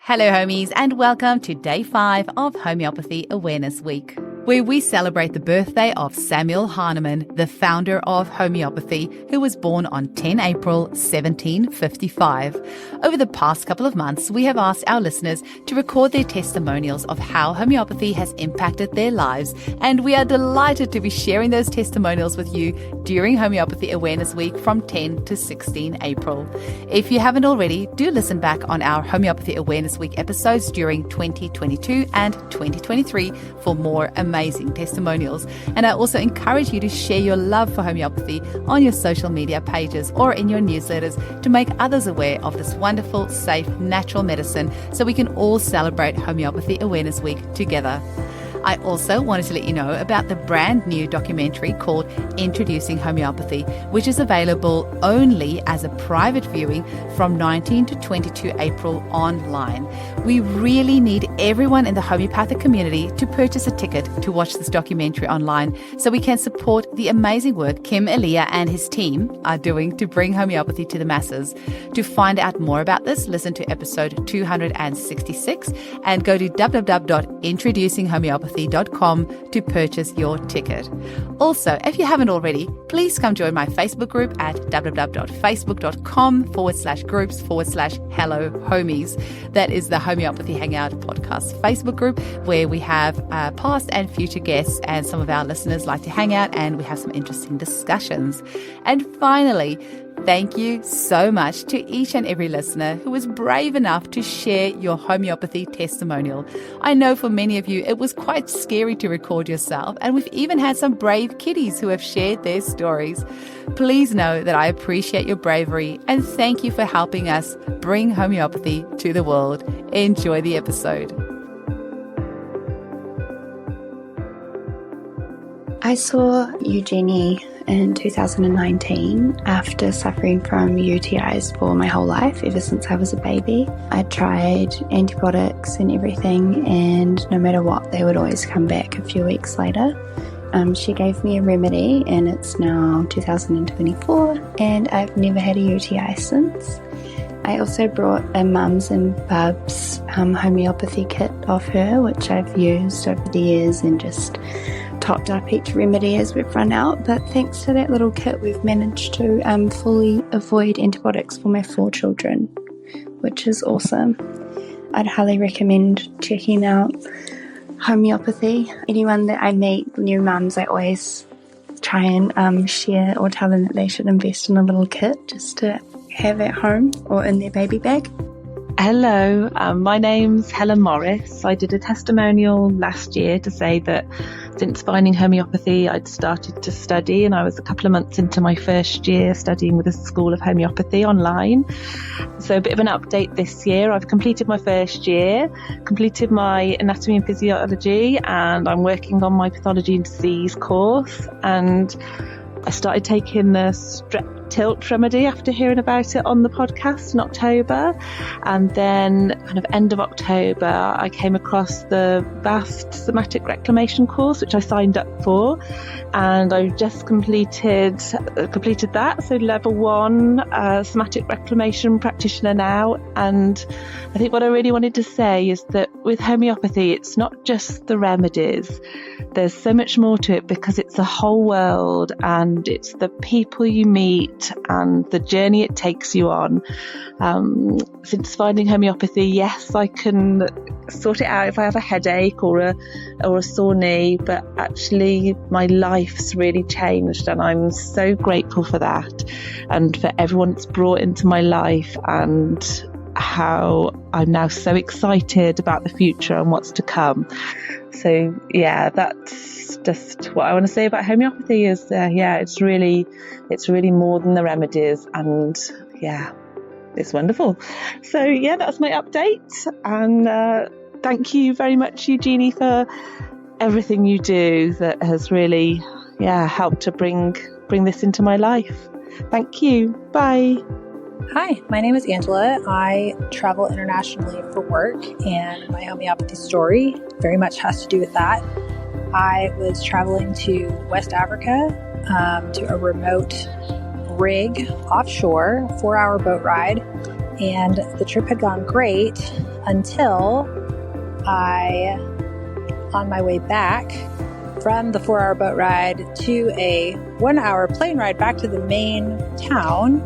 Hello, homies, and welcome to Day 5 of Homeopathy Awareness Week, where we celebrate the birthday of Samuel Hahnemann, the founder of homeopathy, who was born on 10 April 1755. Over the past couple of months, we have asked our listeners to record their testimonials of how homeopathy has impacted their lives, and we are delighted to be sharing those testimonials with you during Homeopathy Awareness Week from 10 to 16 April. If you haven't already, do listen back on our Homeopathy Awareness Week episodes during 2022 and 2023 for more amazing testimonials. And I also encourage you to share your love for homeopathy on your social media pages or in your newsletters to make others aware of this wonderful, safe, natural medicine so we can all celebrate Homeopathy Awareness Week together. I also wanted to let you know about the brand new documentary called Introducing Homeopathy, which is available only as a private viewing from 19 to 22 April online. We really need everyone in the homeopathic community to purchase a ticket to watch this documentary online so we can support the amazing work Kim Elia and his team are doing to bring homeopathy to the masses. To find out more about this, listen to episode 266 and go to www.introducinghomeopathy.com to purchase your ticket. Also, if you haven't already, please come join my Facebook group at www.facebook.com/groups/Hello Homies. That is the Homeopathy Hangout Podcast Facebook group where we have past and future guests, and some of our listeners like to hang out and we have some interesting discussions. And finally, thank you so much to each and every listener who was brave enough to share your homeopathy testimonial. I know for many of you, it was quite scary to record yourself, and we've even had some brave kiddies who have shared their stories. Please know that I appreciate your bravery and thank you for helping us bring homeopathy to the world. Enjoy the episode. I saw Eugenie in 2019 after suffering from UTIs for my whole life, ever since I was a baby. I tried antibiotics and everything, and no matter what, they would always come back a few weeks later. She gave me a remedy, and it's now 2024, and I've never had a UTI since. I also brought a Mums and Bubs homeopathy kit off her, which I've used over the years and just topped up each remedy as we've run out. But thanks to that little kit, we've managed to fully avoid antibiotics for my 4 children, which is awesome. I'd highly recommend checking out homeopathy. Anyone that I meet, new mums, I always try and share or tell them that they should invest in a little kit just to have at home or in their baby bag. Hello, my name's Helen Morris. I did a testimonial last year to say that since finding homeopathy, I'd started to study, and I was a couple of months into my first year studying with the School of Homeopathy online. So a bit of an update this year. I've completed my first year, completed my anatomy and physiology, and I'm working on my pathology and disease course. And I started taking the strep tilt remedy after hearing about it on the podcast in October, and then kind of end of October I came across the vast somatic reclamation course, which I signed up for, and I've just completed that, so level 1 somatic reclamation practitioner now. And I think what I really wanted to say is that with homeopathy, it's not just the remedies, there's so much more to it, because it's a whole world, and it's the people you meet and the journey it takes you on. Since finding homeopathy, yes, I can sort it out if I have a headache or a sore knee, but actually my life's really changed, and I'm so grateful for that, and for everyone it's brought into my life, and how I'm now so excited about the future and what's to come. So yeah, that's just what I want to say about homeopathy is it's really more than the remedies, and yeah, it's wonderful. So yeah, that's my update, and thank you very much, Eugenie, for everything you do that has really helped to bring this into my life. Thank you. Bye. Hi, my name is Angela. I travel internationally for work, and my homeopathy story very much has to do with that. I was traveling to West Africa to a remote rig offshore, 4-hour boat ride, and the trip had gone great until on my way back from the 4-hour boat ride to a 1-hour plane ride back to the main town,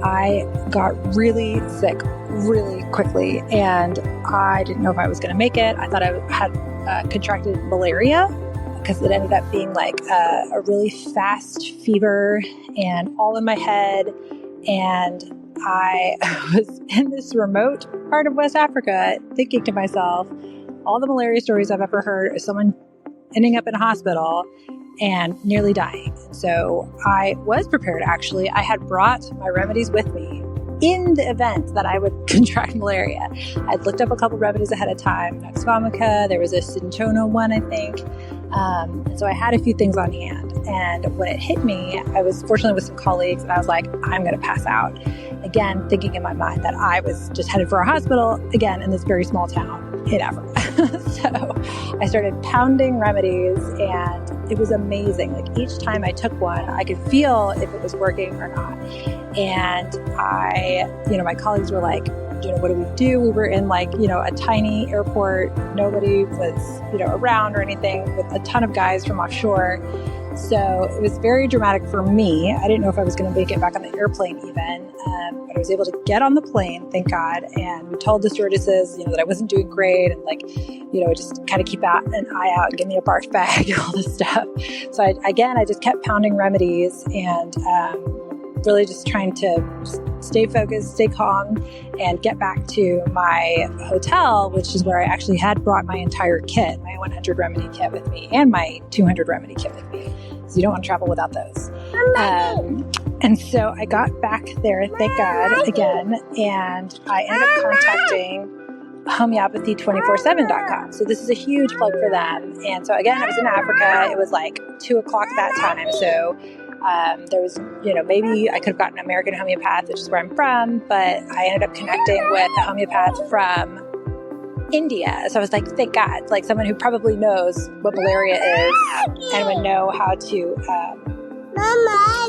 I got really sick really quickly, and I didn't know if I was going to make it. I thought I had contracted malaria, because it ended up being like a really fast fever and all in my head. And I was in this remote part of West Africa thinking to myself, all the malaria stories I've ever heard is someone ending up in a hospital and nearly dying. So I was prepared, actually. I had brought my remedies with me in the event that I would contract malaria. I'd looked up a couple remedies ahead of time. Nux vomica, there was a cinchona one, I think. So I had a few things on hand. And when it hit me, I was fortunately with some colleagues, and I was like, I'm going to pass out. Again, thinking in my mind that I was just headed for a hospital, again, in this very small town in Africa. So I started pounding remedies, and it was amazing. Like, each time I took one, I could feel if it was working or not. And my colleagues were like, what do we do? We were in a tiny airport. Nobody was, around or anything, with a ton of guys from offshore. So it was very dramatic for me. I didn't know if I was going to make it back on the airplane even, but I was able to get on the plane, thank God. And we told the stewardesses, that I wasn't doing great, and just kind of keep an eye out and give me a barf bag and all this stuff. So I just kept pounding remedies and really just trying to stay focused, stay calm, and get back to my hotel, which is where I actually had brought my entire kit, my 100 remedy kit with me, and my 200 remedy kit with me. So you don't want to travel without those. And so I got back there, thank God, again, and I ended up contacting Homeopathy247.com. So this is a huge plug for them. And so again, I was in Africa. It was like 2 o'clock that time. So there was, maybe I could have gotten an American homeopath, which is where I'm from, but I ended up connecting with a homeopath from India. So I was like, thank God, like someone who probably knows what malaria is and would know how to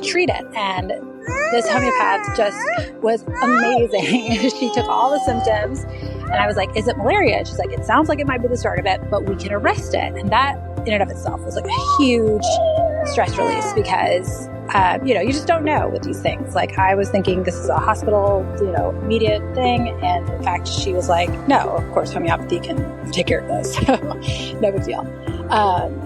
treat it. And this homeopath just was amazing. She took all the symptoms, and I was like, is it malaria? And she's like, it sounds like it might be the start of it, but we can arrest it. And that in and of itself was like a huge stress release, because you just don't know with these things. Like, I was thinking this is a hospital, immediate thing. And in fact, she was like, no, of course, homeopathy can take care of this. So no big deal.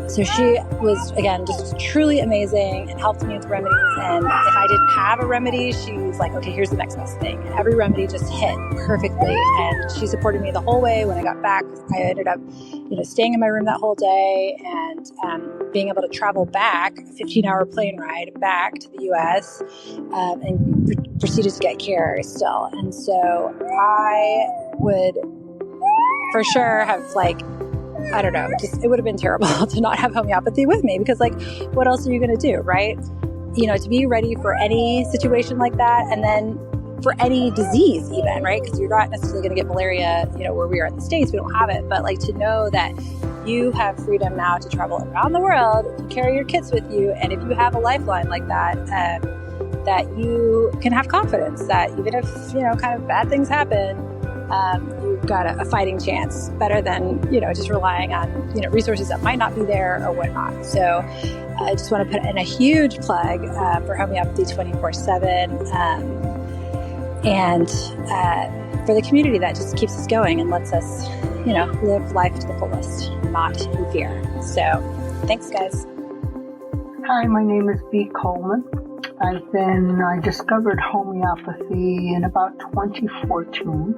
So she was, again, just truly amazing and helped me with remedies. And if I didn't have a remedy, she was like, okay, here's the next best thing. And every remedy just hit perfectly. And she supported me the whole way. When I got back, I ended up, staying in my room that whole day, and being able to travel back, a 15-hour plane ride back to the U.S. And proceeded to get care still. And so I would for sure have I don't know, it would have been terrible to not have homeopathy with me, because what else are you going to do, right? To be ready for any situation like that, and then for any disease even, right? Because you're not necessarily going to get malaria, where we are in the States, we don't have it, but to know that you have freedom now to travel around the world, if you carry your kits with you, and if you have a lifeline like that, that you can have confidence that even if, kind of bad things happen, you've got a fighting chance, better than, just relying on, resources that might not be there or whatnot. So I just want to put in a huge plug for Homeopathy 24/7 and for the community that just keeps us going and lets us, live life to the fullest, not in fear. So thanks, guys. Hi, my name is Bea Coleman. I discovered homeopathy in about 2014.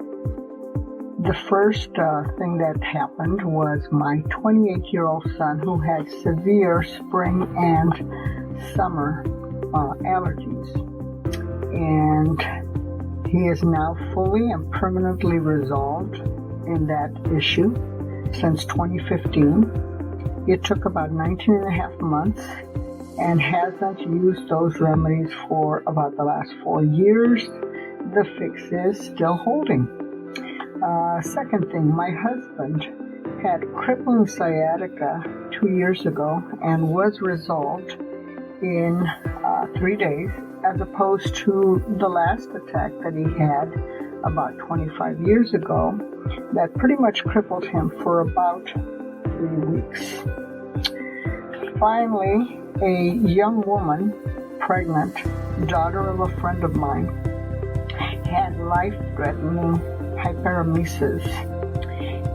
The first thing that happened was my 28-year-old son, who had severe spring and summer allergies. And he is now fully and permanently resolved in that issue since 2015. It took about 19 and a half months, and hasn't used those remedies for about the last 4 years. The fix is still holding. Second thing, my husband had crippling sciatica 2 years ago and was resolved in 3 days, as opposed to the last attack that he had about 25 years ago, that pretty much crippled him for about 3 weeks. Finally, a young woman, pregnant, daughter of a friend of mine, had life-threatening hyperemesis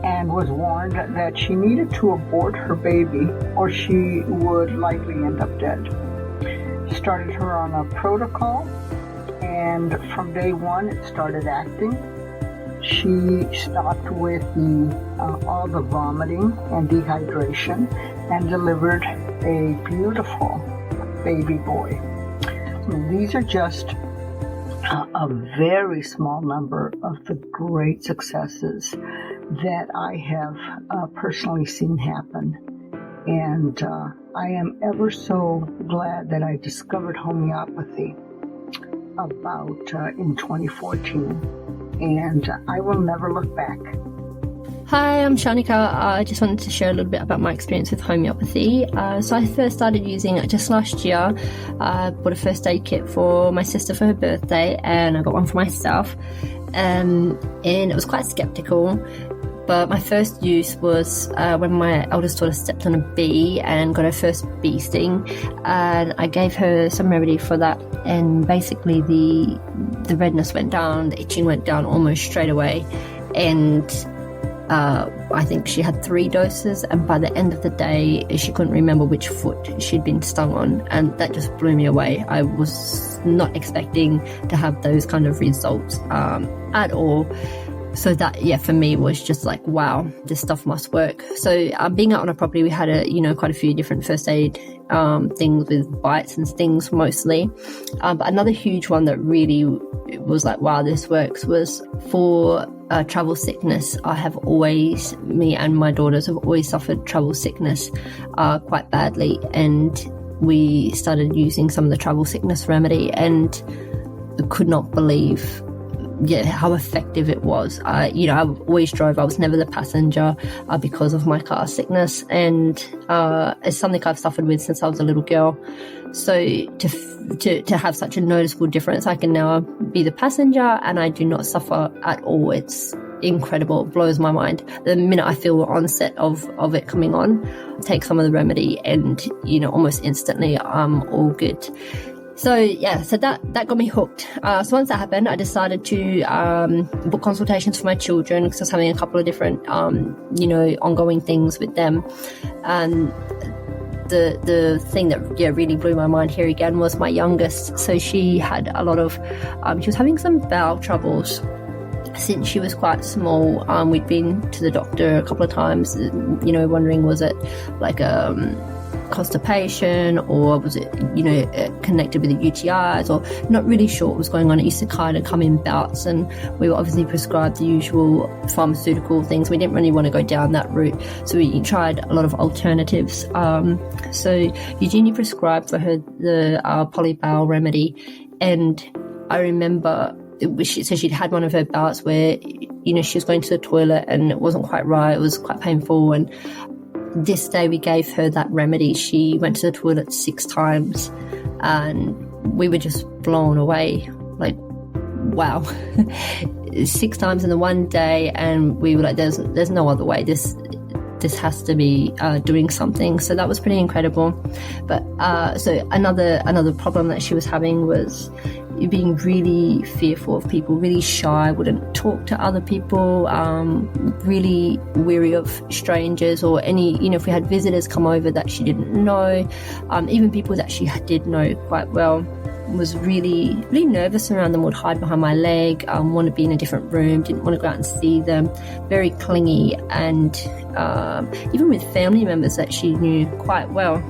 and was warned that she needed to abort her baby or she would likely end up dead. Started her on a protocol, and from day one it started acting. She stopped with all the vomiting and dehydration and delivered a beautiful baby boy. These are just a very small number of the great successes that I have personally seen happen. And I am ever so glad that I discovered homeopathy about in 2014. And I will never look back. Hi, I'm Shanika. I just wanted to share a little bit about my experience with homeopathy. So I first started using it just last year. I bought a first aid kit for my sister for her birthday, and I got one for myself. And it was quite skeptical. But my first use was when my eldest daughter stepped on a bee and got her first bee sting. And I gave her some remedy for that. And basically the redness went down, the itching went down almost straight away. And I think she had 3 doses, and by the end of the day she couldn't remember which foot she'd been stung on, and that just blew me away. I was not expecting to have those kind of results at all. So that, for me was just like, wow, this stuff must work. So being out on a property, we had quite a few different first aid things with bites and stings mostly. But another huge one that really was like, wow, this works, was for travel sickness. Me and my daughters have always suffered travel sickness quite badly. And we started using some of the travel sickness remedy and could not believe how effective it was. I always drove. I was never the passenger because of my car sickness, and it's something I've suffered with since I was a little girl. So to have such a noticeable difference, I can now be the passenger and I do not suffer at all. It's incredible. It blows my mind. The minute I feel the onset of it coming on, I take some of the remedy and almost instantly I'm all good. So that got me hooked. So once that happened, I decided to book consultations for my children, because I was having a couple of different, ongoing things with them. And the thing that really blew my mind here again was my youngest. So she had a lot of, she was having some bowel troubles since she was quite small. We'd been to the doctor a couple of times, wondering was it like constipation, or was it connected with the UTIs, or not really sure what was going on. It used to kind of come in bouts, and we were obviously prescribed the usual pharmaceutical things. We didn't really want to go down that route, so we tried a lot of alternatives. So Eugenie prescribed for her the polybowel remedy, and I remember she'd had one of her bouts where she was going to the toilet and it wasn't quite right, it was quite painful, and this day we gave her that remedy. She went to the toilet 6 times and we were just blown away, like, wow. 6 times in the one day, and we were like, there's no other way, this has to be doing something. So that was pretty incredible. But so another problem that she was having was being really fearful of people, really shy, wouldn't talk to other people, really weary of strangers, or any, if we had visitors come over that she didn't know, even people that she did know quite well, was really, really nervous around them, would hide behind my leg, want to be in a different room, didn't want to go out and see them, very clingy, and even with family members that she knew quite well.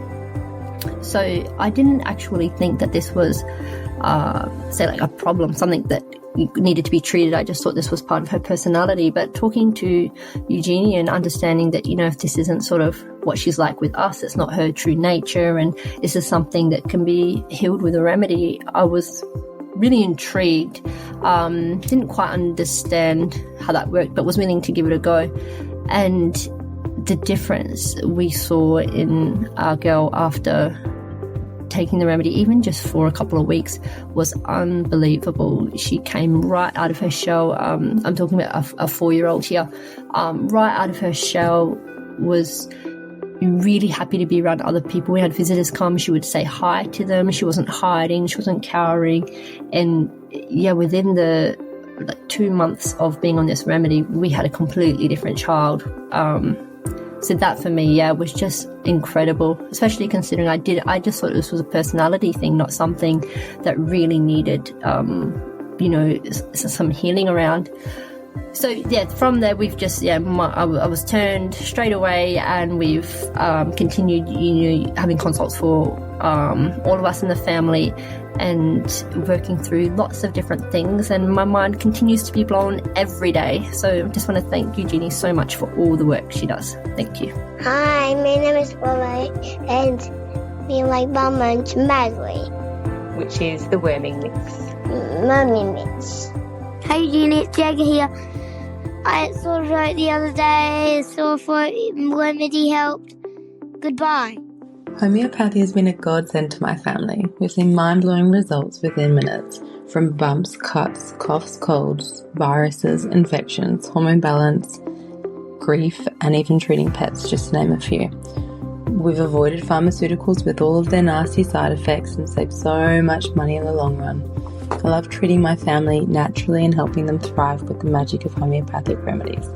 So I didn't actually think that this was like a problem, something that needed to be treated. I just thought this was part of her personality. But talking to Eugenie and understanding that, if this isn't sort of what she's like with us, it's not her true nature, and this is something that can be healed with a remedy, I was really intrigued. Didn't quite understand how that worked, but was willing to give it a go. And the difference we saw in our girl after taking the remedy, even just for a couple of weeks, was unbelievable. She came right out of her shell. I'm talking about a 4-year-old here. Right out of her shell, was really happy to be around other people. We had visitors come, she would say hi to them. She wasn't hiding, she wasn't cowering. And yeah, within the 2 months of being on this remedy, we had a completely different child. So that for me, was just incredible, especially considering I just thought this was a personality thing, not something that really needed, some healing around. So from there we've just I was turned straight away, and we've continued having consults for all of us in the family, and working through lots of different things, and my mind continues to be blown every day. So I just want to thank Eugenie so much for all the work she does. Thank you. Hi, my name is Willow, and me and my mum went to Magley, which is the worming mix. Mummy mix. Hey Eugenie, it's Jagger here. I saw it out the other day, so I thought remedy helped. Goodbye. Homeopathy has been a godsend to my family. We've seen mind-blowing results within minutes, from bumps, cuts, coughs, colds, viruses, infections, hormone balance, grief, and even treating pets, just to name a few. We've avoided pharmaceuticals with all of their nasty side effects and saved so much money in the long run. I love treating my family naturally and helping them thrive with the magic of homeopathic remedies.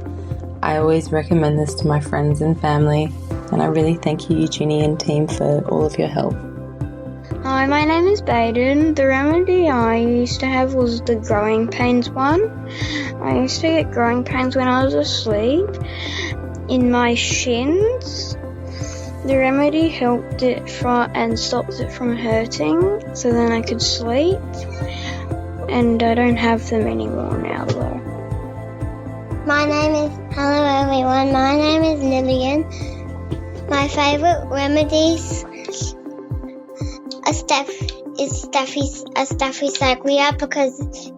I always recommend this to my friends and family, and I really thank you, Eugenie and team, for all of your help. Hi, my name is Baden. The remedy I used to have was the growing pains one. I used to get growing pains when I was asleep in my shins. The remedy helped it and stopped it from hurting, so then I could sleep. And I don't have them anymore now, though. Hello everyone, my name is Lillian. My favourite remedies are Staphylococcus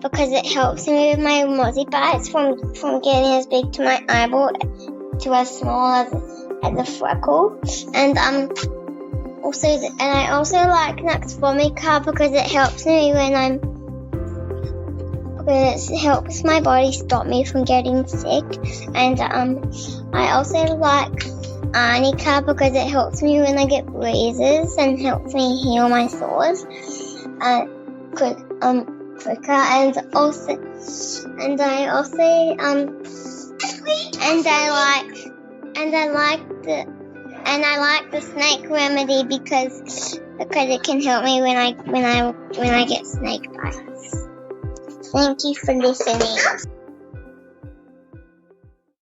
because it helps me with my mozzie bites from getting as big to my eyeball to as small as a freckle. And I also like Nux vomica because it helps me when it helps my body stop me from getting sick. And I also like arnica because it helps me when I get bruises and helps me heal my sores quicker. And I like the snake remedy because it can help me when I get snake bites. Thank you for listening.